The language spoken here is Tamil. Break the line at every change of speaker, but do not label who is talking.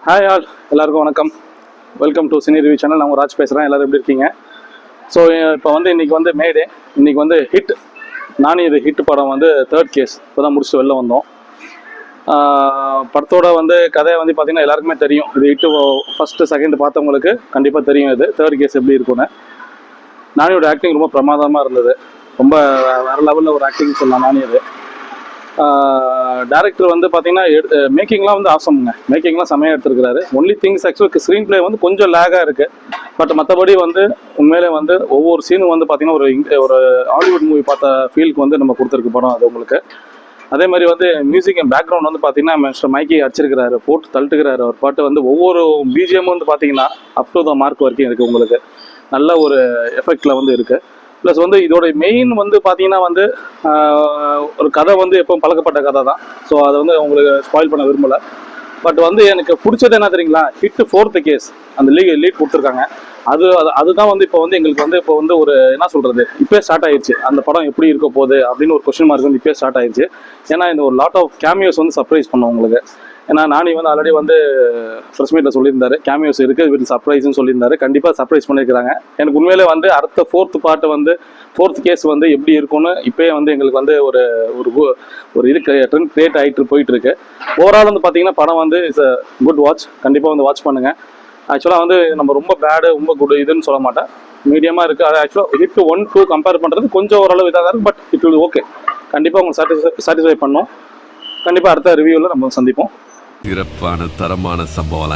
ஹாய் ஆல், எல்லாருக்கும் வணக்கம். Welcome to cine review channel. நான் ராஜ் பேசுகிறேன். எல்லோரும் எப்படி இருக்கீங்க? ஸோ இப்போ இன்றைக்கி மேடே. இன்றைக்கி ஹிட் நானும் இது ஹிட் படம் தேர்ட் கேஸ் இப்போ தான் முடிச்சுட்டு வெளில வந்தோம். படத்தோட கதை பார்த்திங்கன்னா எல்லாருக்குமே தெரியும். இது ஹிட்டு ஃபஸ்ட்டு செகண்ட் பார்த்தவங்களுக்கு கண்டிப்பாக தெரியும் இது தேர்ட் கேஸ் எப்படி இருக்குன்னு. நானியோட ஆக்டிங் ரொம்ப பிரமாதமாக இருந்தது. ரொம்ப வேறு லெவலில் ஒரு ஆக்டிங் சொல்லலாம் நானே. இது டேரக்டர் பார்த்தீங்கன்னா மேக்கிங்லாம் ஆசம்ங்க. மேக்கிங்லாம் செம்மையாக எடுத்துருக்கிறாரு. Only things actually screenplay கொஞ்சம் லேகாக இருக்குது. பட் மற்றபடி உண்மையிலே ஒவ்வொரு சீனும் பார்த்தீங்கன்னா ஒரு ஹாலிவுட் மூவி பார்த்த ஃபீலுக்கு நம்ம கொடுத்துருக்கு படம் அது உங்களுக்கு. அதே மாதிரி மியூசிக் அண்ட் பேக்ரவுண்ட் பார்த்தீங்கன்னா மிஸ்டர் மைக்கி அடிச்சிருக்கிறாரு, போட்டு தள்ளுட்டுக்கிறாரு. அவர் பாட்டு ஒவ்வொரு பிஜிஎம் பார்த்தீங்கன்னா அப் டு த மார்க் வரைக்கும் இருக்குது உங்களுக்கு. நல்ல ஒரு எஃபெக்டில் இருக்குது. ப்ளஸ் இதோட மெயின் பார்த்தீங்கன்னா ஒரு கதை எப்பவும் பழக்கப்பட்ட கதை தான். ஸோ அதை உங்களுக்கு ஸ்பாயில் பண்ண விரும்பலை. பட் எனக்கு பிடிச்சது என்ன தெரியுங்களா, ஹிட் ஃபோர்த் கேஸ் அந்த லீட் கொடுத்துருக்காங்க. அதுதான் இப்போ எங்களுக்கு இப்போ ஒரு என்ன சொல்கிறது, இப்போயே ஸ்டார்ட் ஆயிடுச்சு. அந்த படம் எப்படி இருக்க போகுது அப்படின்னு ஒரு கொஸ்டின் மார்க் இப்போயே ஸ்டார்ட் ஆயிடுச்சு. ஏன்னா இந்த ஒரு லாட் ஆஃப் கேமியோஸ் சர்ப்ரைஸ் பண்ணோம் உங்களுக்கு. ஏன்னா நானி ஆல்ரெடி ப்ரெஸ் மீட்டில் சொல்லியிருந்தாரு கேமியோஸ் இருக்குது வித் சர்ப்ரைஸ்ன்னு சொல்லியிருந்தாரு. கண்டிப்பாக சர்ப்ரைஸ் பண்ணியிருக்கிறாங்க. எனக்கு உண்மையிலே அடுத்த ஃபோர்த் பார்ட்டு ஃபோர்த் கேஸ் எப்படி இருக்கும்னு இப்போயே எங்களுக்கு ஒரு ஒரு இது ட்ரெண்ட் கிரியேட் ஆகிட்டு போயிட்டுருக்கு. ஓவரால் பார்த்தீங்கன்னா படம் இட்ஸ் அ குட் வாட்ச். கண்டிப்பாக வாட்ச் பண்ணுங்கள். ஆக்சுவலாக நம்ம ரொம்ப பேடு ரொம்ப குட் இதுன்னு சொல்ல மாட்டேன், மீடியமாக இருக்குது. அது ஆக்சுவலாக ஹிட் 1, 2 கம்பேர் பண்ணுறது கொஞ்சம் ஓரளவு இதாக தான் இருக்குது. But it will okay. கண்டிப்பாக உங்களுக்கு சாட்டிஸ்ஃபை பண்ணோம். கண்டிப்பாக அடுத்த ரிவ்யூவில் நம்ம சந்திப்போம்.
சிறப்பான தரமான சம்பவம்.